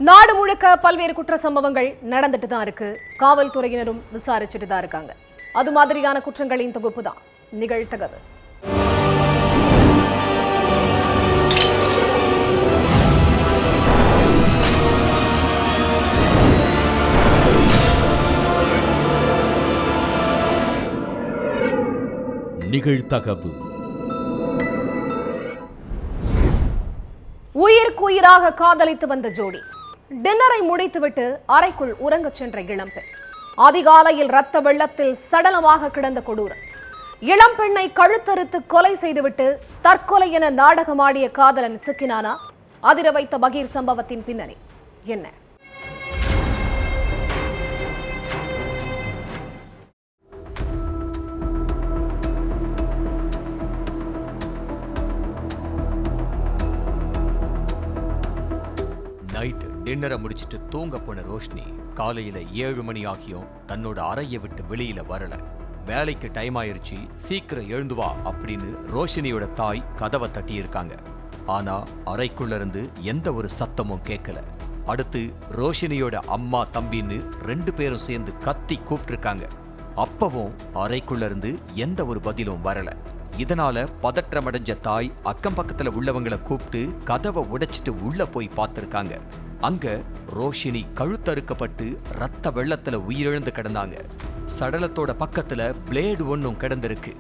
நாடு முழுக்க பல்வேறு குற்ற சம்பவங்கள் நடந்துட்டு தான் இருக்கு. காவல்துறையினரும் விசாரிச்சுட்டு தான் இருக்காங்க. அது மாதிரியான குற்றங்களின் தொகுப்பு தான் நிகழ்த்தகவு. நிகழ்த்தகவு. உயிருக்கு உயிராக காதலித்து வந்த ஜோடி டின்னரை முடித்துவிட்டு அறைக்குள் உறங்கச் சென்ற இளம்பெண் அதிகாலையில் ரத்த வெள்ளத்தில் சடலமாக கிடந்த கொடூரம். இளம்பெண்ணை கழுத்தறுத்து கொலை செய்துவிட்டு தற்கொலை என நாடகமாடிய காதலன் சிக்கினானா? அதிர வைத்த பகீர் சம்பவத்தின் பின்னணி என்ன? நைட்டு டின்னரை முடிச்சுட்டு தூங்க போன ரோஷினி காலையில 7 மணி ஆகியும் தன்னோட அறையை விட்டு வெளியில வரல. வேலைக்கு டைம் ஆயிருச்சு, சீக்கிரம் எழுந்து வா அப்படின்னு ரோஷினியோட தாய் கதவை தட்டி இருக்காங்க. ஆனா அறைக்குள்ள இருந்து எந்த ஒரு சத்தமும் கேட்கல. அடுத்து ரோஷினியோட அம்மா தம்பின்னு 2 பேரும் சேர்ந்து கத்தி கூப்பிட்டுருக்காங்க. அப்பவும் அறைக்குள்ள இருந்து எந்த ஒரு பதிலும் வரல. இதனால பதற்றமடைஞ்ச தாய் அக்கம் பக்கத்துல உள்ளவங்களை கூப்பிட்டு கதவை உடைச்சிட்டு உள்ள போய் பார்த்திருக்காங்க. அங்க ரோஷினி கழுத்தறுக்கப்பட்டு ரத்த வெள்ளத்துல உயிரிழந்து கிடந்தாங்க. சடலத்தோட பக்கத்துல பிளேடு ஒன்னும் கிடந்திருக்கு.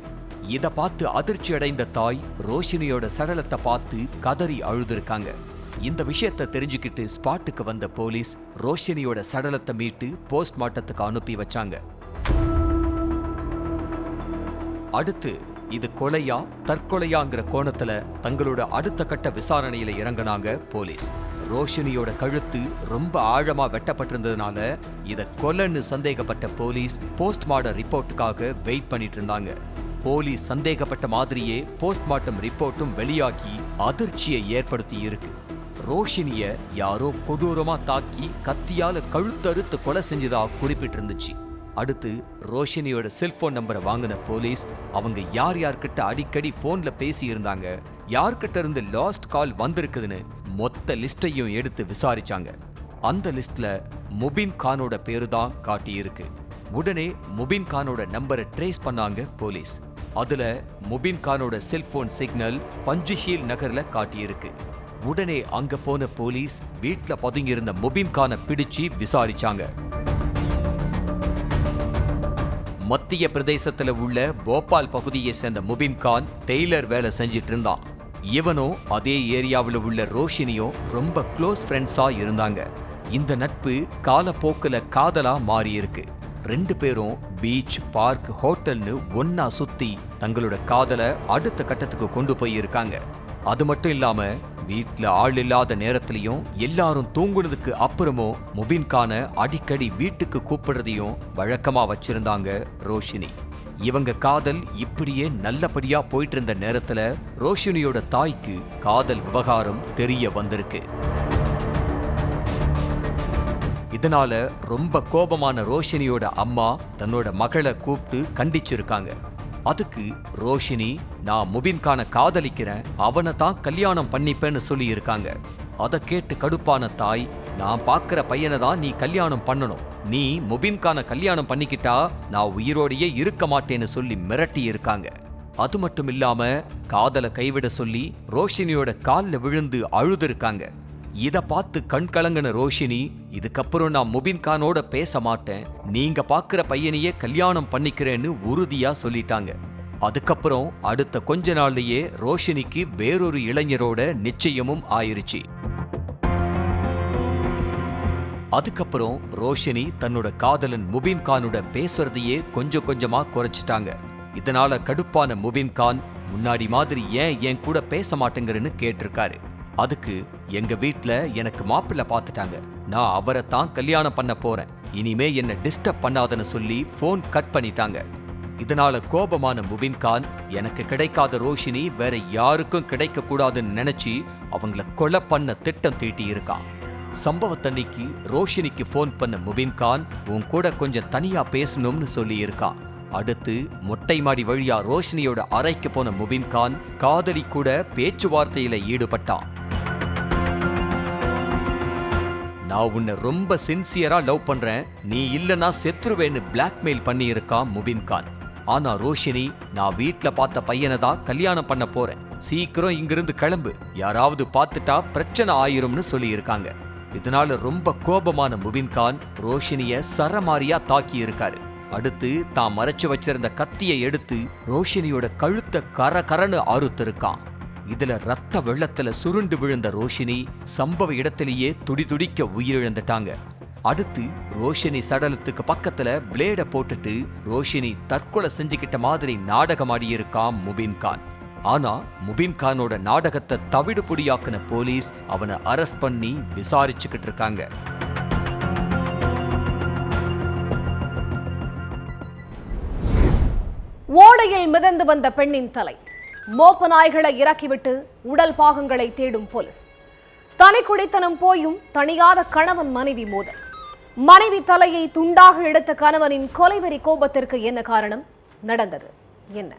இத பார்த்து அதிர்ச்சி அடைந்த தாய் ரோஷினியோட சடலத்தை பார்த்து கதறி அழுதுருக்காங்க. இந்த விஷயத்தை தெரிஞ்சுக்கிட்டு ஸ்பாட்டுக்கு வந்த போலீஸ் ரோஷினியோட சடலத்தை மீட்டு போஸ்ட்மார்ட்டத்துக்கு அனுப்பி வச்சாங்க. அடுத்து இது கொலையா தற்கொலையாங்கிற கோணத்துல தங்களோட அடுத்த கட்ட விசாரணையில இறங்கினாங்க போலீஸ். ரோஷினியோட கழுத்து ரொம்ப ஆழமா வெட்டப்பட்டிருந்ததுனால இத கொலைன்னு சந்தேகப்பட்ட போலீஸ் போஸ்ட்மார்ட்டம் ரிப்போர்ட்டுக்காக வெயிட் பண்ணிட்டு இருந்தாங்க. போலீஸ் சந்தேகப்பட்ட மாதிரியே போஸ்ட்மார்ட்டம் ரிப்போர்ட்டும் வெளியாகி அதிர்ச்சியை ஏற்படுத்தி இருக்கு. ரோஷினிய யாரோ கொடூரமா தாக்கி கத்தியால கழுத்தறுத்து கொலை செஞ்சதா குறிப்பிட்டிருந்துச்சு. அடுத்து ரோஷினியோட செல்போன் நம்பரை வாங்கின போலீஸ் அவங்க யார்கிட்ட அடிக்கடி போன்ல பேசி இருந்தாங்க, யார்கிட்ட இருந்து லாஸ்ட் கால் வந்திருக்குதுன்னு மொத்த லிஸ்டையும் எடுத்து விசாரிச்சாங்க. அந்த லிஸ்ட்ல முபின் கானோட பேரு தான் காட்டியிருக்கு. உடனே முபின் கானோட நம்பரை ட்ரேஸ் பண்ணாங்க போலீஸ். அதுல முபின் கானோட செல்போன் சிக்னல் பஞ்சுஷீல் நகர்ல காட்டியிருக்கு. உடனே அங்க போன போலீஸ் வீட்ல பதுங்கியிருந்த முபின் கானை பிடிச்சு விசாரிச்சாங்க. மத்திய பிரதேசத்துல உள்ள போபால் பகுதியை சேர்ந்த முபின் கான் டெய்லர் வேலை செஞ்சிட்டு இருந்தான். இவனும் அதே ஏரியாவில் உள்ள ரோஷினியும் ரொம்ப க்ளோஸ் ஃப்ரெண்ட்ஸா இருந்தாங்க. இந்த நட்பு காலப்போக்குல காதலா மாறி இருக்கு. 2 பேரும் பீச், பார்க், ஹோட்டல்னு ஒன்னா சுத்தி தங்களோட காதலை அடுத்த கட்டத்துக்கு கொண்டு போய் இருக்காங்க. அது மட்டும் இல்லாம வீட்ல ஆள் இல்லாத நேரத்திலையும் எல்லாரும் தூங்குனதுக்கு அப்புறமும் முபின் கானை அடிக்கடி வீட்டுக்கு கூப்பிடுறதையும் வழக்கமா வச்சிருந்தாங்க ரோஷினி. இவங்க காதல் இப்படியே நல்லபடியா போயிட்டு இருந்த நேரத்துல ரோஷினியோட தாய்க்கு காதல் விவகாரம் தெரிய வந்திருக்கு. இதனால ரொம்ப கோபமான ரோஷினியோட அம்மா தன்னோட மகளை கூப்பிட்டு கண்டிச்சிருக்காங்க. அதுக்கு ரோஷினி, நான் முபின் கானை காதலிக்கிறேன், அவனை தான் கல்யாணம் பண்ணிப்பேன்னு சொல்லி இருக்காங்க. அதை கேட்டு கடுப்பான தாய், நான் பார்க்கிற பையனை தான் நீ கல்யாணம் பண்ணணும், நீ முபின் கானை கல்யாணம் பண்ணிக்கிட்டா நான் உயிரோடையே இருக்க மாட்டேன்னு சொல்லி மிரட்டி இருக்காங்க. அது மட்டும் இல்லாம காதலை கைவிட சொல்லி ரோஷினியோட காலில் விழுந்து அழுதுருக்காங்க. இத பார்த்து கண் கலங்கின ரோஷினி, இதுக்கப்புறம் நான் முபின் கானோட பேச மாட்டேன், நீங்க பாக்குற பையனையே கல்யாணம் பண்ணிக்கிறேன்னு உறுதியா சொல்லிட்டாங்க. அதுக்கப்புறம் அடுத்த கொஞ்ச நாள்லயே ரோஷினிக்கு வேறொரு இளைஞரோட நிச்சயமும் ஆயிருச்சு. அதுக்கப்புறம் ரோஷினி தன்னோட காதலன் முபின் கானோட பேசுறதையே கொஞ்சம் கொஞ்சமா குறைச்சிட்டாங்க. இதனால கடுப்பான முபின் கான், முன்னாடி மாதிரி ஏன் என் கூட பேச மாட்டேங்கிறன்னு கேட்டிருக்காரு. அதுக்கு, எங்க வீட்ல எனக்கு மாப்பிள்ளை பார்த்துட்டாங்க, நான் அவரை தான் கல்யாணம் பண்ண போறேன், இனிமே என்ன டிஸ்டர்ப் பண்ணாதன்னு சொல்லி போன் கட் பண்ணிட்டாங்க. இதனால கோபமான முபின் கான், எனக்கு கிடைக்காத ரோஷினி வேற யாருக்கும் கிடைக்க கூடாதுன்னு நினைச்சு அவங்கள கொலை பண்ண திட்டம் தீட்டி இருக்கான். சம்பவத்தன்னைக்கு ரோஷினிக்கு போன் பண்ண முபின் கான், உன் கூட கொஞ்சம் தனியா பேசணும்னு சொல்லி இருக்கான். அடுத்து மொட்டை மாடி வழியா ரோஷினியோட அறைக்கு போன முபின் கான் காதலி கூட பேச்சுவார்த்தையில ஈடுபட்டான். நான் உன்னை ரொம்ப சின்சியரா லவ் பண்றேன், நீ இல்லனா செத்துருவேன்னு பிளாக்மெயில் பண்ணி இருக்கான் முபின் கான். ஆனா ரோஷினி, நான் வீட்ல பார்த்த பையனை தான் கல்யாணம் பண்ண போறேன், சீக்கிரம் இங்கிருந்து கிளம்பு, யாராவது பார்த்துட்டா பிரச்சனை ஆயிரும்னு சொல்லி இருக்காங்க. இதனால ரொம்ப கோபமான முபின் கான் ரோஷினிய சரமாரியா தாக்கி இருக்காரு. அடுத்து தான் மறைச்சு வச்சிருந்த கத்தியை எடுத்து ரோஷினியோட கழுத்தை கரகரன்னு அறுத்திருக்கான். இதுல ரத்த வெள்ளத்துல சுருண்டு விழுந்த ரோஷினி சம்பவ இடத்திலேயே துடிதுடிக்க உயிரிழந்துட்டாங்க. அடுத்து ரோஷினி சடலத்துக்கு பக்கத்துல பிளேட போட்டுட்டு ரோஷினி தற்கொலை செஞ்சுக்கிட்ட மாதிரி நாடகமாடி இருக்கான் முபின் கான். ஆனா முபின் கானோட நாடகத்தை தவிடுபொடியாக்குன போலீஸ் அவனை அரெஸ்ட் பண்ணி விசாரிச்சுக்கிட்டு இருக்காங்க. ஓடையில் மிதந்து வந்த பெண்ணின் தலை, மோப்ப நாய்களை இறக்கிவிட்டு உடல் பாகங்களை தேடும் போலீஸ். தனி குடித்தனம் போயும் தணியாத கணவன் மனைவி மோதல். மனைவி தலையை துண்டாக எடுத்த கணவனின் கொலைவெறி கோபத்திற்கு என்ன காரணம்? நடந்தது என்ன?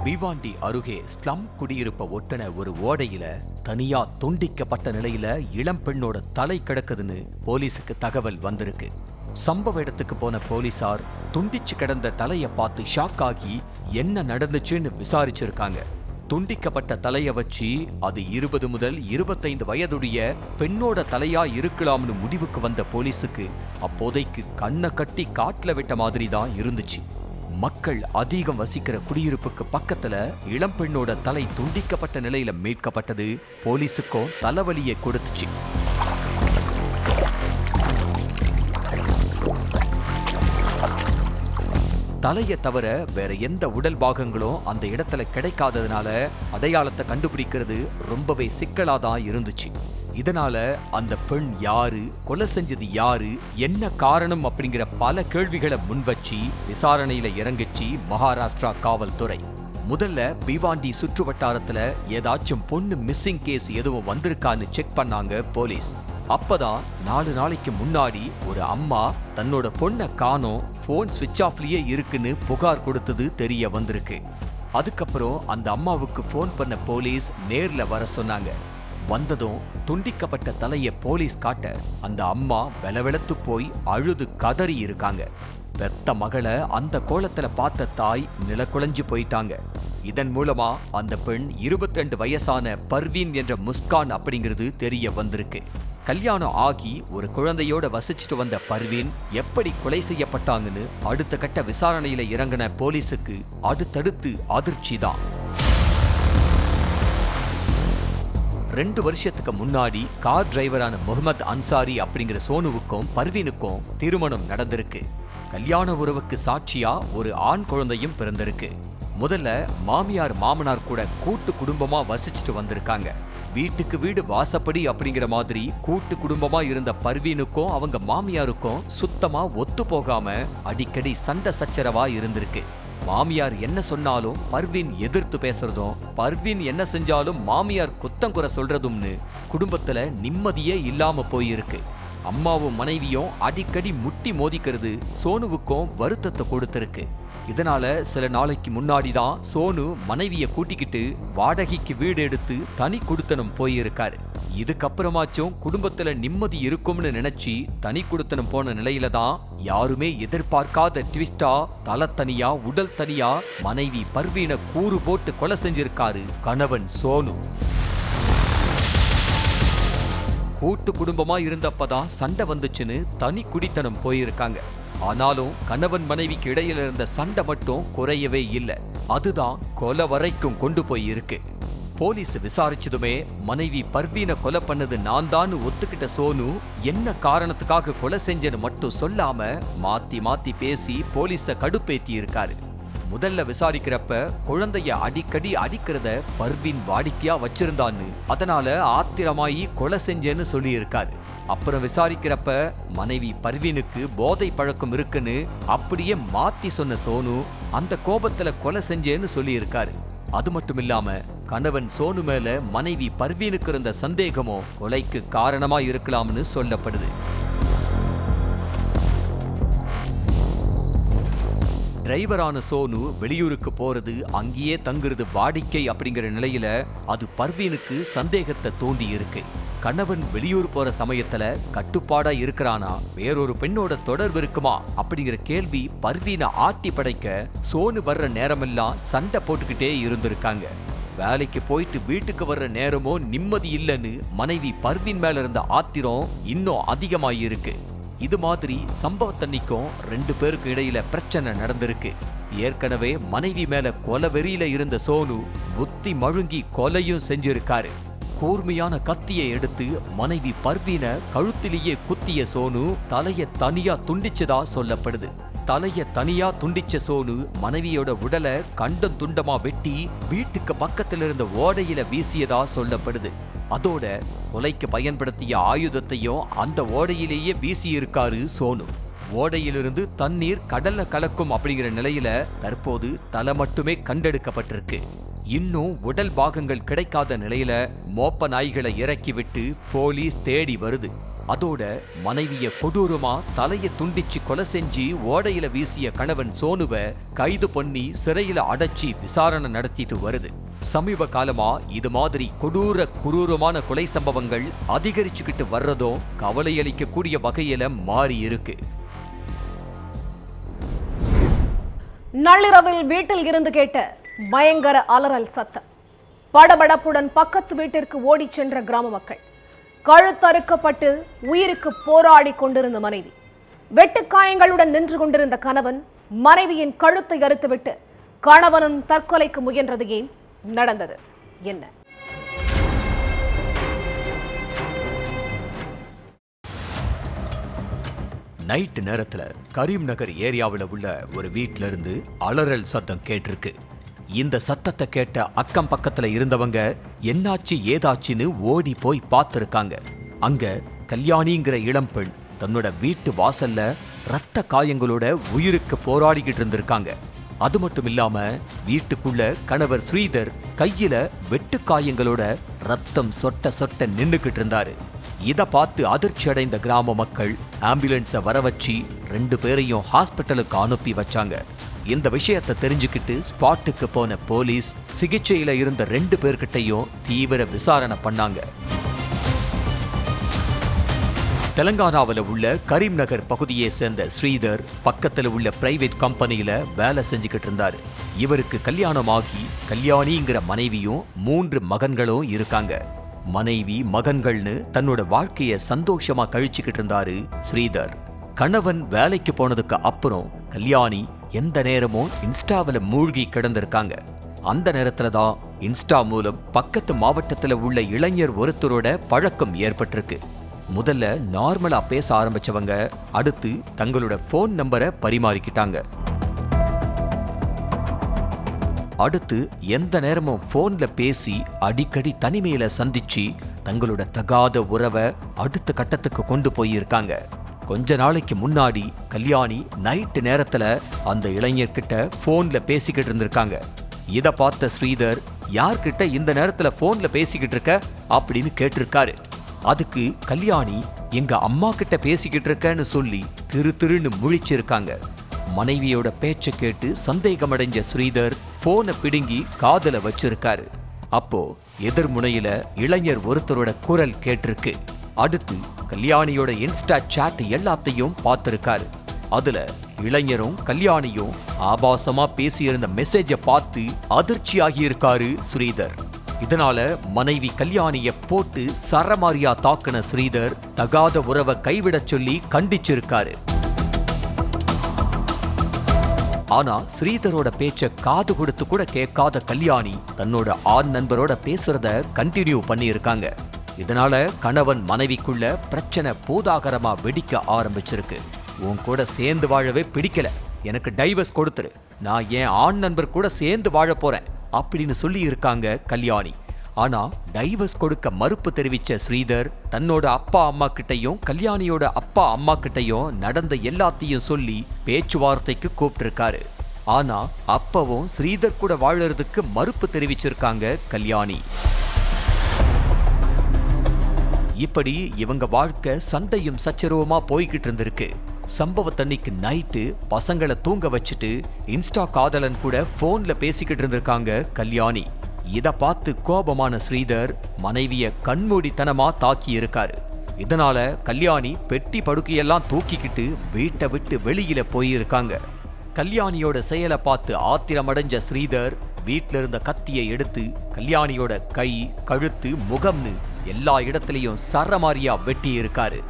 பிவாண்டி அருகே ஸ்லம் குடியிருப்ப ஒட்டன ஒரு ஓடையில தனியா துண்டிக்கப்பட்ட நிலையில இளம் பெண்ணோட தலை கிடக்குதுன்னு போலீஸுக்கு தகவல் வந்திருக்கு. சம்பவ இடத்துக்கு போன போலீசார் துண்டிச்சு கிடந்த தலைய பார்த்து ஷாக் ஆகி என்ன நடந்துச்சுன்னு விசாரிச்சிருக்காங்க. துண்டிக்கப்பட்ட தலைய வச்சு அது 20 முதல் 25 வயதுடைய பெண்ணோட தலையா இருக்கலாம்னு முடிவுக்கு வந்த போலீஸுக்கு அப்போதைக்கு கண்ணை கட்டி காட்டுல விட்ட மாதிரி தான் இருந்துச்சு. மக்கள் அதிகம் வசிக்கிற குடியிருப்புக்கு பக்கத்துல இளம் பெண்ணோட தலை துண்டிக்கப்பட்ட நிலையில மீட்கப்பட்டது போலீஸுக்கும் தலைவலியை கொடுத்துச்சு. தலையை தவிர வேற எந்த உடல் பாகங்களும் அந்த இடத்துல கிடைக்காததுனால அடையாளத்தை கண்டுபிடிக்கிறது ரொம்பவே சிக்கலாதான் இருந்துச்சு. இதனால அந்த பெண் யாரு, கொலை செஞ்சது யாரு, என்ன காரணம் அப்படிங்கிற பல கேள்விகளை முன்வச்சு விசாரணையில இறங்கிச்சு மகாராஷ்டிரா காவல்துறை. முதல்ல பிவாண்டி சுற்று வட்டாரத்துல ஏதாச்சும் பொண்ணு மிஸ்ஸிங் கேஸ் எதுவும் வந்திருக்கான்னு செக் பண்ணாங்க போலீஸ். அப்பதான் 4 நாளைக்கு முன்னாடி ஒரு அம்மா தன்னோட பொண்ணை காணோம், போன் ஸ்விட்ச் ஆஃப்லயே இருக்குன்னு புகார் கொடுத்தது தெரிய வந்திருக்கு. அதுக்கப்புறம் அந்த அம்மாவுக்கு போன் பண்ண போலீஸ் நேர்ல வர சொன்னாங்க. வந்ததும் துண்டிக்கப்பட்ட தலைய போலீஸ் காட்ட அந்த அம்மா வெலவெலத்து போய் அழுது கதறி இருக்காங்க. பெத்த மகளை அந்த கோலத்துல பார்த்த தாய் நிலக்குலைஞ்சு போயிட்டாங்க. இதன் மூலமா அந்த பெண் 22 வயசான பர்வீன் என்ற முஸ்கான் அப்படிங்கிறது தெரிய வந்திருக்கு. கல்யாணம் ஆகி ஒரு குழந்தையோட வசிச்சுட்டு வந்த பர்வீன் எப்படி கொலை செய்யப்பட்டாங்கன்னு அடுத்த கட்ட விசாரணையில இறங்கின போலீஸுக்கு அடுத்தடுத்து அதிர்ச்சி தான். 2 வருஷத்துக்கு முன்னாடி கார் டிரைவரான முகமது அன்சாரி அப்படிங்கிற சோனுவுக்கும் பர்வீனுக்கும் திருமணம் நடந்திருக்கு. கல்யாண உறவுக்கு சாட்சியா ஒரு ஆண் குழந்தையும் பிறந்திருக்கு. முதல்ல மாமியார் மாமனார் கூட கூட்டு குடும்பமா வசிச்சுட்டு வந்திருக்காங்க. வீட்டுக்கு வீடு வாசப்படி அப்படிங்கிற மாதிரி கூட்டு குடும்பமா இருந்த பர்வீனுக்கும் அவங்க மாமியாருக்கும் சுத்தமா ஒத்து போகாம அடிக்கடி சண்டை சச்சரவா இருந்திருக்கு. மாமியார் என்ன சொன்னாலும் பர்வீன் எதிர்த்து பேசுறதும், பர்வீன் என்ன செஞ்சாலும் மாமியார் குத்தங்குறை சொல்றதும்னு குடும்பத்துல நிம்மதியே இல்லாம போயிருக்கு. அம்மாவும் மனைவியும் அடிக்கடி முட்டி மோதிக்கிறது சோனுவுக்கும் வருத்தத்தை கொடுத்திருக்கு. இதனால சில நாளைக்கு முன்னாடி தான் சோனு மனைவிய கூட்டிக்கிட்டு வாடகைக்கு வீடு எடுத்து தனி குடித்தனம் போயிருக்காரு. இதுக்கப்புறமாச்சும் குடும்பத்துல நிம்மதி இருக்கும்னு நினைச்சு தனி குடித்தனம் போன நிலையில தான் யாருமே எதிர்பார்க்காத ட்விஸ்டா தலை தனியா உடல் தனியா மனைவி பர்வீனை கூறு போட்டு கொலை செஞ்சிருக்காரு கணவன் சோனு. கூட்டு குடும்பமா இருந்தப்பதான் சண்டை வந்துச்சுன்னு தனி குடித்தனம் போயிருக்காங்க. ஆனாலும் கணவன் மனைவிக்கு இடையில இருந்த சண்டை மட்டும் குறையவே இல்லை. அதுதான் கொலை வரைக்கும் கொண்டு போய் இருக்கு. போலீஸ் விசாரிச்சதுமே மனைவி பர்வீனை கொலை பண்ணது நான் தான் ஒத்துக்கிட்ட சோனு என்ன காரணத்துக்காக கொலை செஞ்சேன்னு மட்டும் சொல்லாம மாத்தி மாத்தி பேசி போலீஸ கடுப்பேத்தி இருக்காரு. முதல்ல விசாரிக்கிறப்ப குழந்தைய அடிக்கடி அடிக்கிறத பர்வீன் வாடிக்கையா வச்சிருந்தான்னு, அதனால ஆத்திரமாயி கொலை செஞ்சேன்னு சொல்லி இருக்காரு. அப்புறம் விசாரிக்கிறப்ப மனைவி பர்வீனுக்கு போதை பழக்கம் இருக்குன்னு அப்படியே மாத்தி சொன்ன சோனு அந்த கோபத்துல கொலை செஞ்சேன்னு சொல்லி இருக்காரு. அது மட்டும் இல்லாம கணவன் சோனு மேல மனைவி பர்வீனுக்கு இருந்த சந்தேகமும் கொலைக்கு காரணமா இருக்கலாம்னு சொல்லப்படுது. டிரைவரான சோனு வெளியூருக்கு போறது அங்கேயே தங்குறது வாடிக்கை அப்படிங்கிற நிலையில அது பர்வீனுக்கு சந்தேகத்தை தோண்டி இருக்கு. கணவன் வெளியூர் போற சமயத்துல கட்டுப்பாடா இருக்கிறானா, வேறொரு பெண்ணோட தொடர்பு இருக்குமா அப்படிங்கிற கேள்வி பர்வீனை ஆட்டி படைக்க சோனு வர்ற நேரமெல்லாம் சண்டை போட்டுக்கிட்டே இருந்திருக்காங்க. வேலைக்கு போயிட்டு வீட்டுக்கு வர்ற நேரமோ நிம்மதி இல்லைன்னு மனைவி பர்வீன் மேல இருந்த ஆத்திரம் இன்னும் அதிகமாயிருக்கு. இது மாதிரி சம்பவத்தன்னைக்கும் 2 பேருக்கு இடையில பிரச்சனை நடந்திருக்கு. ஏற்கனவே மனைவி மேல கொலை வெறியில இருந்த சோனு புத்தி மழுங்கி கொலையும் செஞ்சிருக்காரு. கூர்மையான கத்தியை எடுத்து மனைவி பர்வீன கழுத்திலேயே குத்திய சோனு தலைய தனியா துண்டிச்சதா சொல்லப்படுது. தலைய தனியா துண்டிச்ச சோனு மனைவியோட உடலை கண்டம் துண்டமா வெட்டி வீட்டுக்கு பக்கத்துல இருந்த ஓடையில வீசியதா சொல்லப்படுது. அதோட கொலைக்கு பயன்படுத்திய ஆயுதத்தையும் அந்த ஓடையிலேயே வீசியிருக்காரு சோனு. ஓடையிலிருந்து தண்ணீர் கடல்ல கலக்கும் அப்படிங்கிற நிலையில தற்போது தலை மட்டுமே கண்டெடுக்கப்பட்டிருக்கு. இன்னும் உடல் பாகங்கள் கிடைக்காத நிலையில மோப்ப நாய்களை இறக்கி விட்டு போலீஸ் தேடி வருது. அதோட மனைவிய கொடூரமா தலைய துண்டிச்சு கொலை செஞ்சு ஓடையில வீசிய கணவன் சோனுவை கைது பண்ணி சிறையில அடைச்சி விசாரணை நடத்திட்டு வருது. சமீப காலமா இது மாதிரி குரூரமான கொலை சம்பவங்கள் அதிகரிச்சுக்கிட்டு வர்றதும் கவலையளிக்கக்கூடிய வகையில மாறி இருக்கு. நள்ளிரவில் வீட்டில் இருந்து கேட்ட பயங்கர அலறல் சத்தம். படபடப்புடன் பக்கத்து வீட்டிற்கு ஓடிச் சென்ற கிராம மக்கள். கழுத்தறுக்கப்பட்டு உயிருக்கு போராடி கொண்டிருந்த மனைவி, வெட்டுக்காயங்களுடன் நின்று கொண்டிருந்த கணவன் மனைவியின் கழுத்தை அறுத்துவிட்டு கணவனும் தற்கொலைக்கு முயன்றது ஏன்? நடந்தது என்ன? நைட்டு நேரத்துல கரீம் நகர் ஏரியாவில் உள்ள ஒரு வீட்டில இருந்து அலறல் சத்தம் கேட்டிருக்கு. இந்த சத்தத்தை கேட்ட அக்கம் பக்கத்துல இருந்தவங்க என்னாச்சு ஏதாச்சுன்னு ஓடி போய் பார்த்திருக்காங்க. அங்க கல்யாணிங்கிற இளம்பெண் தன்னோட வீட்டு வாசல்ல ரத்த காயங்களோட உயிருக்கு போராடிக்கிட்டு இருந்திருக்காங்க. அது மட்டும் இல்லாம வீட்டுக்குள்ள கணவர் ஸ்ரீதர் கையில வெட்டு காயங்களோட ரத்தம் சொட்ட சொட்ட நின்னுக்கிட்டு இருந்தாரு. இத பார்த்து அதிர்ச்சி அடைந்த கிராம மக்கள் ஆம்புலன்ஸை வர வச்சு 2 பேரையும் ஹாஸ்பிட்டலுக்கு அனுப்பி வச்சாங்க. இந்த விஷயத்தை தெரிஞ்சுக்கிட்டு ஸ்பாட்டுக்கு போன போலீஸ் சிகிச்சையில இருந்த 2 பேர்கிட்டையும் தீவிர விசாரணை பண்ணாங்க. தெலங்கானாவில் உள்ள கரீம் நகர் பகுதியை சேர்ந்த ஸ்ரீதர் பக்கத்துல உள்ள பிரைவேட் கம்பெனியில வேலை செஞ்சுக்கிட்டு இருந்தாரு. இவருக்கு கல்யாணமாகி கல்யாணிங்கிற மனைவியும் 3 மகன்களும் இருக்காங்க. மனைவி மகன்கள்னு தன்னோட வாழ்க்கைய சந்தோஷமா கழிச்சுக்கிட்டு இருந்தாரு ஸ்ரீதர். கணவன் வேலைக்கு போனதுக்கு அப்புறம் கல்யாணி எந்த நேரமும் இன்ஸ்டாவில் மூழ்கி கிடந்திருக்காங்க. அந்த நேரத்துல தான் இன்ஸ்டா மூலம் பக்கத்து மாவட்டத்துல உள்ள இளைஞர் ஒருத்தரோட பழக்கம் ஏற்பட்டிருக்கு. முதல்ல நார்மலா பேச ஆரம்பிச்சவங்க அடுத்து தங்களோட போன் நம்பரை பரிமாறிக்கிட்டாங்க. அடுத்து எந்த நேரமும் போன்ல பேசி அடிக்கடி தனிமையில சந்திச்சு தங்களோட தகாத உறவை அடுத்த கட்டத்துக்கு கொண்டு போயிருக்காங்க. கொஞ்ச நாளைக்கு முன்னாடி கல்யாணி நைட்டு நேரத்துல அந்த இளைஞர்கிட்ட போன்ல பேசிக்கிட்டு இருந்திருக்காங்க. இத பார்த்த ஸ்ரீதர், யார்கிட்ட இந்த நேரத்துல போன்ல பேசிக்கிட்டு இருக்க அப்படின்னு கேட்டிருக்காரு. அதுக்கு கல்யாணி, எங்க அம்மா கிட்ட பேசிக்கிட்டு இருக்கன்னு சொல்லி திருன்னு முழிச்சிருக்காங்க. மனைவியோட பேச்ச கேட்டு சந்தேகமடைஞ்ச ஸ்ரீதர் போனை பிடுங்கி காதுல வச்சிருக்காரு. அப்போ எதிர்முனையில இளைஞர் ஒருத்தரோட குரல் கேட்டிருக்கு. அடுத்து கல்யாணியோட இன்ஸ்டா சாட் எல்லாத்தையும் பார்த்திருக்காரு. அதுல இளைஞரும் கல்யாணியும் ஆபாசமா பேசியிருந்த மெசேஜை பார்த்து அதிர்ச்சியாகி இருக்காரு ஸ்ரீதர். இதனால மனைவி கல்யாணிய போட்டு சரமாரியா தாக்குன ஸ்ரீதர் தகாத உறவை கைவிடச் சொல்லி கண்டிச்சிருக்காரு. ஆனா ஸ்ரீதரோட பேச்ச காது கொடுத்து கூட கேட்காத கல்யாணி தன்னோட ஆண் நண்பரோட பேசுறத கண்டினியூ பண்ணி இருக்காங்க. இதனால கணவன் மனைவிக்குள்ள பிரச்சனை பூதாகரமா வெடிக்க ஆரம்பிச்சிருக்கு. உன் கூட சேர்ந்து வாழவே பிடிக்கல, எனக்கு டைவர்ஸ் கொடுத்துரு, நான் என் ஆண் நண்பர் கூட சேர்ந்து வாழ போறேன் அப்படின்னு சொல்லி இருக்காங்க கல்யாணி. ஆனா டைவர்ஸ் கொடுக்க மறுப்பு தெரிவிச்ச ஸ்ரீதர் தன்னோட அப்பா அம்மா கிட்டையும் கல்யாணியோட அப்பா அம்மா கிட்டையும் நடந்த எல்லாத்தையும் சொல்லி பேச்சுவார்த்தைக்கு கூப்பிட்டிருக்காரு. ஆனா அப்பவும் ஸ்ரீதர் கூட வாழறதுக்கு மறுப்பு தெரிவிச்சிருக்காங்க கல்யாணி. இப்படி இவங்க வாழ்க்கை சண்டையும் சச்சரவுமா போய்கிட்டு இருந்திருக்கு. சம்பவத்தன்னைக்கு நைட்டு பசங்களை தூங்க வச்சுட்டு இன்ஸ்டா காதலன் கூட போன்ல பேசிக்கிட்டு இருந்திருக்காங்க கல்யாணி. இத பார்த்து கோபமான ஸ்ரீதர் மனைவிய கண்மூடித்தனமா தாக்கி இருக்காரு. இதனால கல்யாணி பெட்டி படுக்கையெல்லாம் தூக்கிக்கிட்டு வீட்டை விட்டு வெளியில போயிருக்காங்க. கல்யாணியோட செயலை பார்த்து ஆத்திரமடைஞ்ச ஸ்ரீதர் வீட்ல இருந்த கத்தியை எடுத்து கல்யாணியோட கை, கழுத்து, முகம்னு எல்லா இடத்துலயும் சரமாரியா வெட்டி இருக்காரு.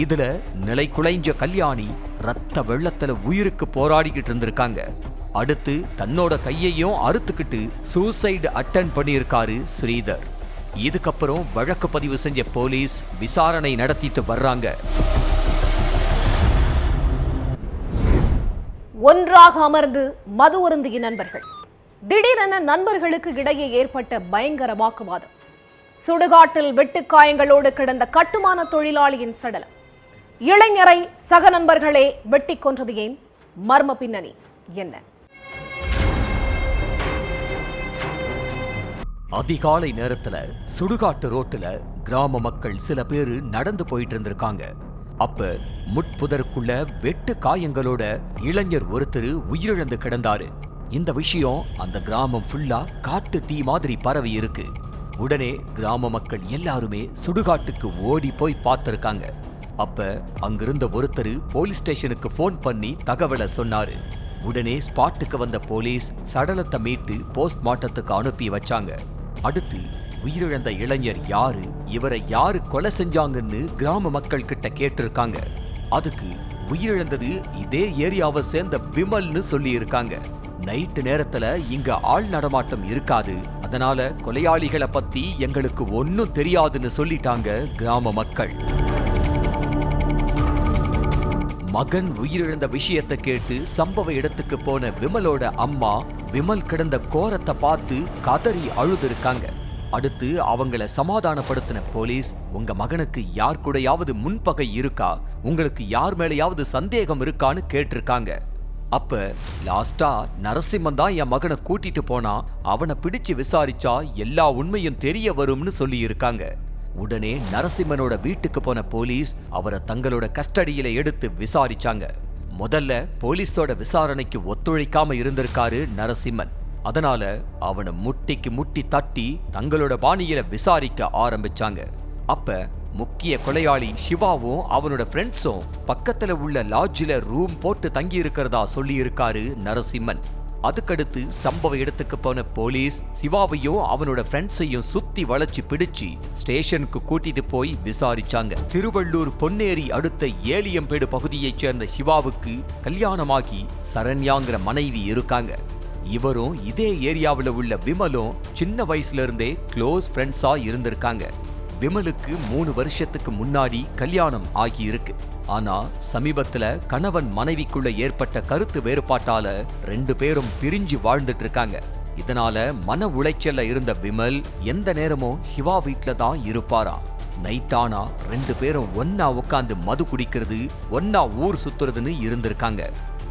இதுல நிலை குலைஞ்ச கல்யாணி ரத்த வெள்ளத்துல உயிருக்கு போராடிக்கிட்டு இருந்திருக்காங்க. அடுத்து தன்னோட கையையும் அறுத்துக்கிட்டு சூசைடு அட்டன் பண்ணியிருக்காரு ஸ்ரீதர். இதுக்கப்புறம் வழக்கு பதிவு செஞ்ச போலீஸ் விசாரணை நடத்திட்டு வர்றாங்க. ஒன்றாக அமர்ந்து மது அருந்திய நண்பர்கள். திடீரென நண்பர்களுக்கு இடையே ஏற்பட்ட பயங்கர வாக்குவாதம். சுடுகாட்டில் வெட்டுக்காயங்களோடு கிடந்த கட்டுமான தொழிலாளியின் சடலம். இளைஞரை சக நண்பர்களே வெட்டி கொன்றது ஏன்? மர்ம பின்னணி என்ன? அதிகாலை நேரத்துல சுடுகாட்டு ரோட்டுல கிராம மக்கள் சில பேரு நடந்து போயிட்டு இருந்திருக்காங்க. அப்ப முட்புதருக்குள்ள வெட்டு காயங்களோட இளைஞர் ஒருத்தர் உயிரிழந்து கிடந்தாரு. இந்த விஷயம் அந்த கிராமம் ஃபுல்லா காட்டு தீ மாதிரி பரவி இருக்கு. உடனே கிராம மக்கள் எல்லாருமே சுடுகாட்டுக்கு ஓடி போய் பார்த்திருக்காங்க. அப்ப அங்கிருந்த ஒருத்தர் போலீஸ் ஸ்டேஷனுக்கு போன் பண்ணி தகவலை சொன்னாரு. உடனே ஸ்பாட்டுக்கு வந்த போலீஸ் சடலத்தை மீட்டு போஸ்ட்மார்ட்டத்துக்கு அனுப்பி வச்சாங்க. அடுத்து உயிரிழந்த இளைஞர் யாரு, இவரை யாரு கொலை செஞ்சாங்கன்னு கிராம மக்கள் கிட்ட கேட்டிருக்காங்க. அதுக்கு உயிரிழந்தது இதே ஏரியாவை சேர்ந்த விமல்னு சொல்லி இருக்காங்க. நைட்டு நேரத்துல இங்க ஆள் நடமாட்டம் இருக்காது, அதனால கொலையாளிகளை பத்தி எங்களுக்கு ஒன்னும் தெரியாதுன்னு சொல்லிட்டாங்க கிராம மக்கள். மகன் உயிரிழந்த விஷயத்தை கேட்டு சம்பவ இடத்துக்கு போன விமலோட அம்மா விமல் கிடந்த கோரத்தை பார்த்து கதறி அழுதுருக்காங்க. அடுத்து அவங்கள சமாதானப்படுத்தின போலீஸ், உங்க மகனுக்கு யார் கூடயாவது முன்பகை இருக்கா, உங்களுக்கு யார் மேலேயாவது சந்தேகம் இருக்கான்னு கேட்டிருக்காங்க. அப்ப லாஸ்டா நரசிம்மன் தான் என் மகனை கூட்டிட்டு போனா, அவனை பிடிச்சு விசாரிச்சா எல்லா உண்மையும் தெரிய வரும்னு சொல்லி இருக்காங்க. உடனே நரசிம்மனோட வீட்டுக்கு போன போலீஸ் அவரை தங்களோட கஸ்டடியில எடுத்து விசாரிச்சாங்க. முதல்ல போலீஸோட விசாரணைக்கு ஒத்துழைக்காம இருந்திருக்காரு நரசிம்மன். அதனால அவனை முட்டிக்கு முட்டி தட்டி தங்களோட பாணியில விசாரிக்க ஆரம்பிச்சாங்க. அப்ப முக்கிய கொலையாளி சிவாவும் அவனோட ஃப்ரெண்ட்ஸும் பக்கத்துல உள்ள லாட்ஜில ரூம் போட்டு தங்கி இருக்கிறதா சொல்லி இருக்காரு நரசிம்மன். அதுக்கடுத்து சம்பவ இடத்துக்கு போன போலீஸ் சிவாவையும் அவனோட ஃப்ரெண்ட்ஸையும் சுத்தி வளைச்சு பிடிச்சு ஸ்டேஷனுக்கு கூட்டிட்டு போய் விசாரிச்சாங்க. திருவள்ளூர் பொன்னேரி அடுத்த ஏலியம்பேடு பகுதியைச் சேர்ந்த சிவாவுக்கு கல்யாணமாகி சரண்யாங்கிற மனைவி இருக்காங்க. இவரும் இதே ஏரியாவில் உள்ள விமலும் சின்ன வயசுல இருந்தே க்ளோஸ் ஃப்ரெண்ட்ஸா இருந்திருக்காங்க. விமலுக்கு 3 வருஷத்துக்கு முன்னாடி கல்யாணம் ஆகியிருக்கு. ஆனா சமீபத்துல கணவன் மனைவிக்குள்ள ஏற்பட்ட கருத்து வேறுபாட்டால 2 பேரும் பிரிஞ்சு வாழ்ந்துட்டு இருக்காங்க. இதனால மன உளைச்சல்ல இருந்த விமல் எந்த நேரமும் சிவா வீட்ல தான் இருப்பாராம். நைட்டானா 2 பேரும் ஒன்னா உட்காந்து மது குடிக்கிறது, ஒன்னா ஊர் சுத்துறதுன்னு இருந்திருக்காங்க.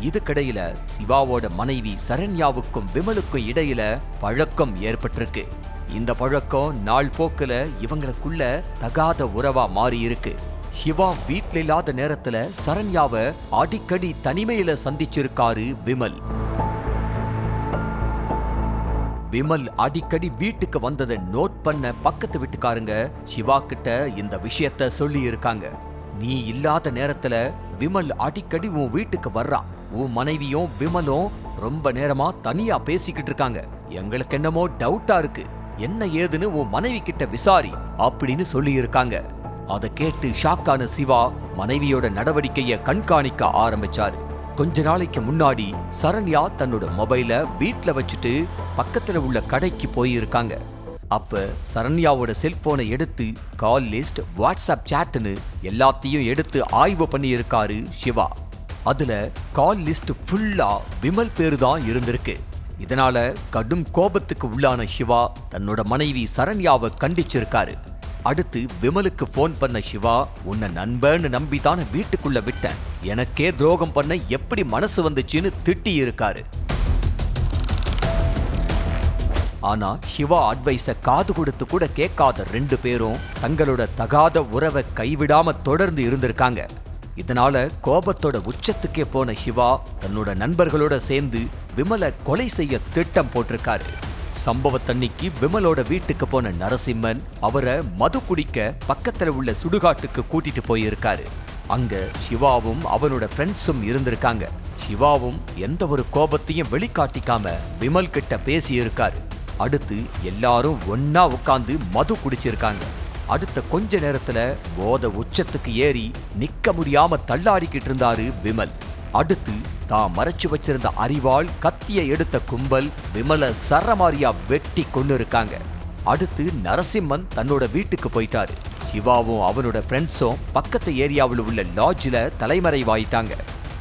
இதுக்கிடையில சிவாவோட மனைவி சரண்யாவுக்கும் விமலுக்கும் இடையில பழக்கம் ஏற்பட்டிருக்கு. இந்த பழக்கம் நாள் போக்குல இவங்களுக்குள்ள தகாத உறவா மாறி இருக்கு. சிவா வீட்ல இல்லாத நேரத்துல சரண்யாவை அடிக்கடி தனிமையில சந்திச்சிருக்காரு விமல். விமல் அடிக்கடி வீட்டுக்கு வந்ததை நோட் பண்ண பக்கத்து வீட்டுக்காரங்க சிவா கிட்ட இந்த விஷயத்த சொல்லி இருக்காங்க. நீ இல்லாத நேரத்துல விமல் அடிக்கடி உன் வீட்டுக்கு வர்றான், உன் மனைவியும் விமலும் ரொம்ப நேரமா தனியா பேசிக்கிட்டு இருக்காங்க, எங்களுக்கு என்னமோ டவுட்டா இருக்கு, என்ன ஏதுன்னு உன் மனைவி கிட்ட விசாரி அப்படின்னு சொல்லி இருக்காங்க. அதை கேட்டு ஷாக்கான சிவா மனைவியோட நடவடிக்கைய கண்காணிக்க ஆரம்பிச்சாரு. கொஞ்ச நாளைக்கு முன்னாடி சரண்யா தன்னோட மொபைல வீட்ல வச்சுட்டு பக்கத்துல உள்ள கடைக்கு போயிருக்காங்க. அப்ப சரண்யாவோட செல்போனை எடுத்து கால் லிஸ்ட், வாட்ஸ்அப் சாட்னு எல்லாத்தையும் எடுத்து ஆய்வு பண்ணி இருக்காரு சிவா. அதுல கால் லிஸ்ட் ஃபுல்லா விமல் பேரு தான் இருந்திருக்கு. இதனால கடும் கோபத்துக்கு உள்ளான சிவா தன்னோட மனைவி சரண்யாவை கண்டிச்சிருக்காரு. அடுத்து விமலுக்கு போன் பண்ண சிவா, உன்னை நண்பன்னு நம்பித்தான வீட்டுக்குள்ள விட்டேன், எனக்கே துரோகம் பண்ண எப்படி மனசு வந்துச்சுன்னு திட்டி இருக்காரு. ஆனா சிவா அட்வைஸ காது கொடுத்து கூட கேட்காத 2 பேரும் தங்களோட தகாத உறவை கைவிடாம தொடர்ந்து இருந்திருக்காங்க. இதனால கோபத்தோட உச்சத்துக்கே போன சிவா தன்னோட நண்பர்களோட சேர்ந்து விமலை கொலை செய்ய திட்டம் போட்டிருக்காரு. சம்பவத்தன்னைக்கு விமலோட வீட்டுக்கு போன நரசிம்மன் அவரை மது குடிக்க பக்கத்துல உள்ள சுடுகாட்டுக்கு கூட்டிட்டு போயிருக்காரு. அங்க சிவாவும் அவனோட ஃப்ரெண்ட்ஸும் இருந்திருக்காங்க. சிவாவும் எந்த ஒரு கோபத்தையும் வெளிக்காட்டிக்காம விமல் கிட்ட பேசி இருக்காரு. அடுத்து எல்லாரும் ஒன்னா உட்கார்ந்து மது குடிச்சிருக்காங்க. அடுத்த கொஞ்ச நேரத்துல போத உச்சத்துக்கு ஏறி நிக்க முடியாம தள்ளாடிக்கிட்டு இருந்தாரு விமல். அடுத்து தான் மறைச்சு வச்சிருந்த அரிவாள் கத்தியை எடுத்த கும்பல் விமலை சரமாரியா வெட்டி கொண்டு இருக்காங்க. அடுத்து நரசிம்மன் தன்னோட வீட்டுக்கு போயிட்டாரு. சிவாவும் அவனோட ஃப்ரெண்ட்ஸும் பக்கத்து ஏரியாவில் உள்ள லாட்ஜில தலைமறைவாயிட்டாங்க.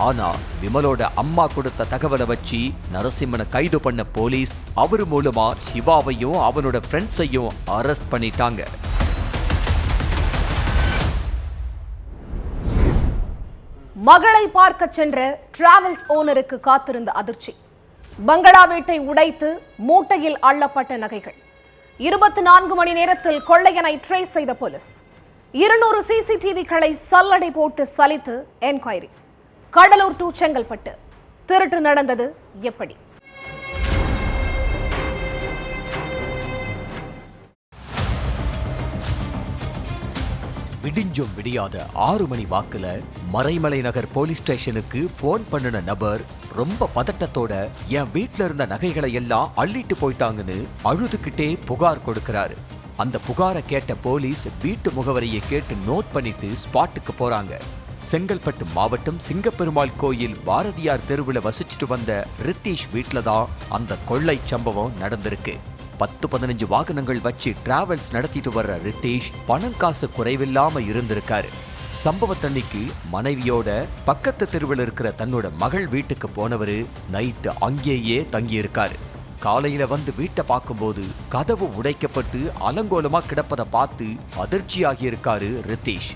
ஆனா விமலோட அம்மா கொடுத்த தகவலை வச்சு நரசிம்மனை கைது பண்ண போலீஸ் அவரு மூலமா சிவாவையும் அவனோட ஃப்ரெண்ட்ஸையும் அரெஸ்ட் பண்ணிட்டாங்க. மகளை பார்க்க சென்ற டிராவல்ஸ் ஓனருக்கு காத்திருந்த அதிர்ச்சி. பங்களா வீட்டை உடைத்து மூட்டையில் அள்ளப்பட்ட நகைகள். 24 மணி நேரத்தில் கொள்ளையனை ட்ரேஸ் செய்த போலீஸ். 200 சிசிடிவிகளை சல்லடை போட்டு சலித்து என்கொயரி. கடலூர் டு செங்கல்பட்டு திருட்டு நடந்தது எப்படி? விடிஞ்சும் விடியாத 6 மணி வாக்குல மறைமலை நகர் போலீஸ் ஸ்டேஷனுக்கு போன் பண்ணின நபர் ரொம்ப பதட்டத்தோட என் வீட்டுல இருந்த நகைகளை எல்லாம் அள்ளிட்டு போயிட்டாங்கன்னு அழுதுகிட்டே புகார் கொடுக்கிறாரு. அந்த புகாரை கேட்ட போலீஸ் வீட்டு முகவரியை கேட்டு நோட் பண்ணிட்டு ஸ்பாட்டுக்கு போறாங்க. செங்கல்பட்டு மாவட்டம் சிங்கப்பெருமாள் கோயில் பாரதியார் தெருவில் வசிச்சுட்டு வந்த ரித்தீஷ் வீட்டுல தான் அந்த கொள்ளை சம்பவம் நடந்திருக்கு. 10-15 வாகனங்கள் வச்சு டிராவல்ஸ் நடத்திட்டு வர்ற ரித்தீஷ் பணம் காசு குறைவில்லாம இருந்திருக்காரு. சம்பவத்தன்னைக்கு மனைவியோட பக்கத்து தெருவில் இருக்கிற தன்னோட மகள் வீட்டுக்கு போனவரு நைட்டு அங்கேயே தங்கியிருக்காரு. காலையில வந்து வீட்டை பார்க்கும்போது கதவு உடைக்கப்பட்டு அலங்கோலமா கிடப்பதை பார்த்து அதிர்ச்சியாகி இருக்காரு ரித்தீஷ்.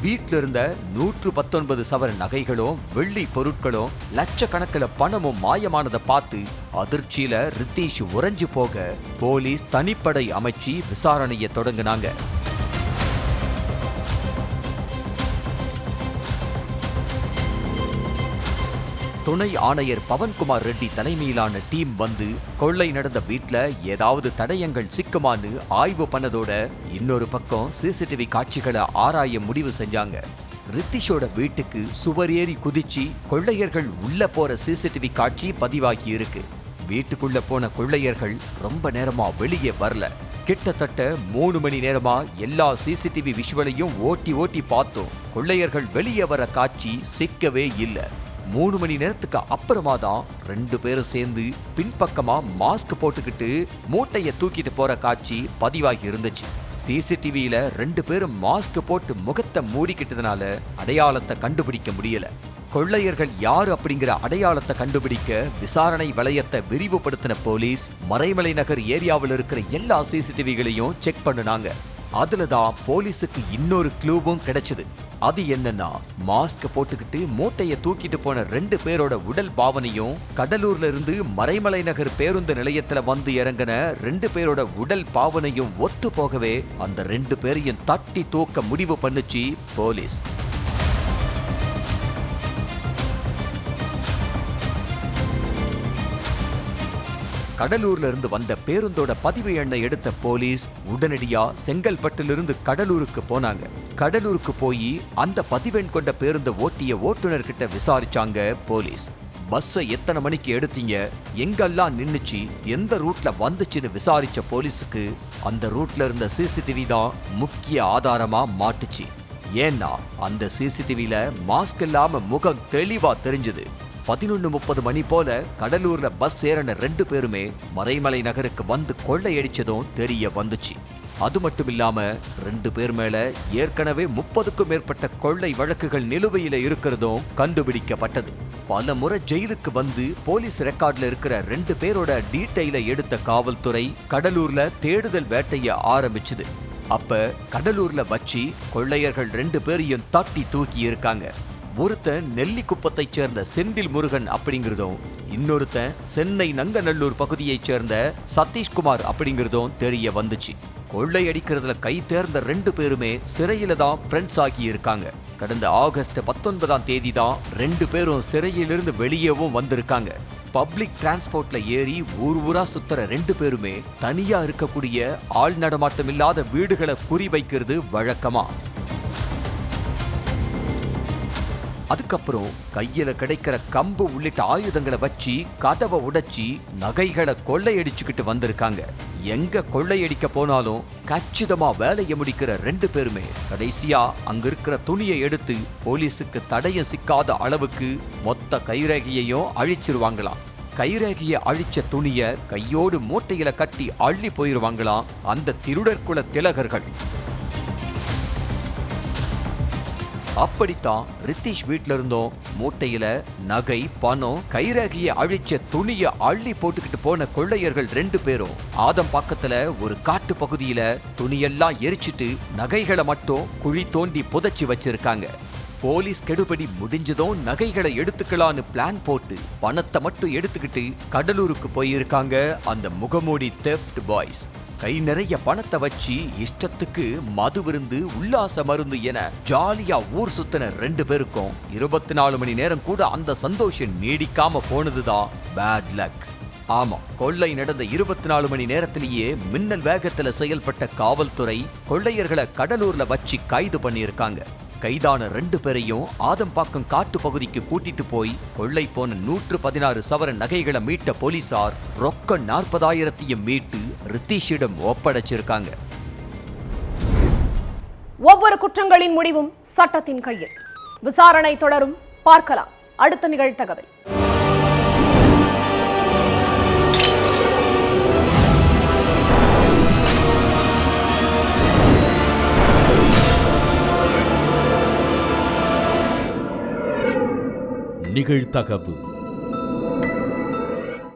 வீட்டில இருந்த 119 சவரன் நகைகளும் வெள்ளி பொருட்களும் லட்சக்கணக்கில் பணமும் மாயமானதை பார்த்து அதிர்ச்சியில ரித்தீஷ் உறைஞ்சு போக போலீஸ் தனிப்படை அமைச்சு விசாரணையை தொடங்கினாங்க. துணை ஆணையர் பவன்குமார் ரெட்டி தலைமையிலான டீம் வந்து கொள்ளை நடந்த வீட்ல ஏதாவது தடயங்கள் சிக்குமான்னு ஆய்வு பண்ணதோட இன்னொரு பக்கம் சிசிடிவி காட்சிகளை ஆராய முடிவு செஞ்சாங்க. ரித்தீஷோட வீட்டுக்கு சுவர் ஏறி குதிச்சு கொள்ளையர்கள் உள்ள போற சிசிடிவி காட்சி பதிவாகி இருக்கு. வீட்டுக்குள்ள போன கொள்ளையர்கள் ரொம்ப நேரமா வெளியே வரல. கிட்டத்தட்ட 3 மணி நேரமா எல்லா சிசிடிவி விஷுவலையும் ஓட்டி பார்த்தோம். கொள்ளையர்கள் வெளியே வர காட்சி சிக்கவே இல்லை. 3 மணி நேரத்துக்கு அப்புறமா தான் 2 பேரும் சேர்ந்து பின்பக்கமா மாஸ்க் போட்டுக்கிட்டு மூட்டையை தூக்கிட்டு போற காட்சி பதிவாகி இருந்துச்சு. சிசிடிவியில 2 பேரும் மாஸ்க் போட்டு முகத்தை மூடிக்கிட்டதுனால அடையாளத்தை கண்டுபிடிக்க முடியல. கொள்ளையர்கள் யாரு அப்படிங்கிற அடையாளத்தை கண்டுபிடிக்க விசாரணை வளையத்தை விரிவுபடுத்தின போலீஸ் மறைமலை நகர் ஏரியாவில் இருக்கிற எல்லா சிசிடிவிகளையும் செக் பண்ணுனாங்க. அதுலதான் போலீஸுக்கு இன்னொரு க்ளூவும் கிடைச்சது. அது என்னன்னா, மாஸ்க் போட்டுக்கிட்டு மூட்டையை தூக்கிட்டு போன 2 பேரோட உடல் பாவனையும் கடலூர்ல இருந்து மறைமலை நகர் பேருந்து நிலையத்துல வந்து இறங்கின 2 பேரோட உடல் பாவனையும் ஒத்து போகவே அந்த 2 பேரையும் தட்டி தூக்க முடிவு பண்ணுச்சு போலீஸ். கடலூர்ல இருந்து வந்த பேருந்தோட பதிவு எண்ணை எடுத்த போலீஸ் உடனடியா செங்கல்பட்டிலிருந்து கடலூருக்கு போனாங்க. கடலூருக்கு போய் அந்த பதிவெண் கொண்ட பேருந்த ஓட்டிய ஓட்டுநர் கிட்ட விசாரிச்சாங்க போலீஸ். பஸ்ஸை எத்தனை மணிக்கு எடுத்தீங்க, எங்கெல்லாம் நின்னுச்சு, எந்த ரூட்ல வந்துச்சுன்னு விசாரிச்ச போலீஸுக்கு அந்த ரூட்ல இருந்த சிசிடிவி தான் முக்கிய ஆதாரமா மாட்டுச்சு. ஏன்னா அந்த சிசிடிவில மாஸ்க் இல்லாம முகம் தெளிவா தெரிஞ்சது. 11:30 மணி போல கடலூர்ல பஸ் ஏறின 2 பேருமே மறைமலை நகருக்கு வந்து கொள்ளையடிச்சதும் தெரிய வந்துச்சு. அது மட்டும் இல்லாம 2 பேர் மேல ஏற்கனவே 30க்கும் மேற்பட்ட கொள்ளை வழக்குகள் நிலுவையில இருக்கிறதும் கண்டுபிடிக்கப்பட்டது. பல முறை ஜெயிலுக்கு வந்து போலீஸ் ரெக்கார்ட்ல இருக்கிற 2 பேரோட டீட்டெயிலை எடுத்த காவல்துறை கடலூர்ல தேடுதல் வேட்டைய ஆரம்பிச்சுது. அப்ப கடலூர்ல வச்சு கொள்ளையர்கள் 2 பேரையும் தட்டி தூக்கி இருக்காங்க. ஒருத்தன் நெல்லிக்குப்பத்தைச் சேர்ந்த செந்தில் முருகன் அப்படிங்கிறதும், இன்னொருத்தன் சென்னை நங்கநல்லூர் பகுதியைச் சேர்ந்த சதீஷ்குமார் அப்படிங்கிறதும் தெரிய வந்துச்சு. கொள்ளையடிக்கிறதுல கை தேர்ந்த 2 பேருமே சிறையில தான் ஃப்ரெண்ட்ஸ் ஆகி இருக்காங்க. கடந்த ஆகஸ்ட் 19ஆம் தேதி தான் 2 பேரும் சிறையிலிருந்து வெளியேவும் வந்திருக்காங்க. பப்ளிக் டிரான்ஸ்போர்ட்ல ஏறி ஊரா சுத்துற 2 பேருமே தனியா இருக்கக்கூடிய ஆள் நடமாட்டம் இல்லாத வீடுகளை குறிவைக்கிறது வழக்கமா. அதுக்கப்புறம் கையில கிடைக்கிற கம்பு உள்ளிட்ட ஆயுதங்களை வச்சு கதவை உடைச்சி நகைகளை கொள்ளையடிச்சுக்கிட்டு வந்திருக்காங்க. எங்க கொள்ளையடிக்க போனாலும் கச்சிதமா வேலையை முடிக்கிற 2 பேருமே கடைசியா அங்க இருக்கிற துணியை எடுத்து போலீஸுக்கு தடயம் சிக்காத அளவுக்கு மொத்த கைரேகையையும் அழிச்சிருவாங்களாம். கைரேகையை அழிச்ச துணிய கையோடு மூட்டையில கட்டி அள்ளி போயிருவாங்களாம் அந்த திருடர்குல திலகர்கள். அப்படித்தான் ரித்தீஷ் வீட்ல இருந்தோம் மூட்டையில நகை, பணம், கைரேகையை அழிச்ச துணியை அள்ளி போட்டுக்கிட்டு போன கொள்ளையர்கள் 2 பேரும் ஆதம்பாக்கத்துல ஒரு காட்டு பகுதியில துணியெல்லாம் எரிச்சிட்டு நகைகளை மட்டும் குழி தோண்டி புதைச்சி வச்சிருக்காங்க. போலீஸ் கெடுபடி முடிஞ்சதும் நகைகளை எடுத்துக்கலான்னு பிளான் போட்டு பணத்தை மட்டும் எடுத்துக்கிட்டு கடலூருக்கு போயிருக்காங்க அந்த முகமூடி தெஃப்ட் பாய்ஸ். கை நிறைய பணத்தை வச்சு இஷ்டத்துக்கு மது விருந்து, உல்லாச மருந்து என ஜாலியா ஊர் சுத்தின 2 பேருக்கும் 24 மணி நேரம் கூட அந்த சந்தோஷம் நீடிக்காம போனதுதான் பேட் லக். ஆமா, கொள்ளை நடந்த 24 மணி நேரத்திலேயே மின்னல் வேகத்துல செயல்பட்ட காவல்துறை கொள்ளையர்களை கடலூர்ல வச்சு கைது பண்ணியிருக்காங்க. கைதான 2 பேரையும் ஆதம்பாக்கம் காட்டு பகுதிக்கு கூட்டிட்டு போய் கொள்ளை போன 116 சவரன் நகைகளை மீட்ட போலீசார் ரொக்க 40,000 மீட்டு ரித்தீஷிடம் ஒப்படைச்சிருக்காங்க. ஒவ்வொரு குற்றங்களின் முடிவும் சட்டத்தின் கையில். விசாரணை தொடரும். பார்க்கலாம் அடுத்த நிகழ்தகவல். நிகழ்தகவு.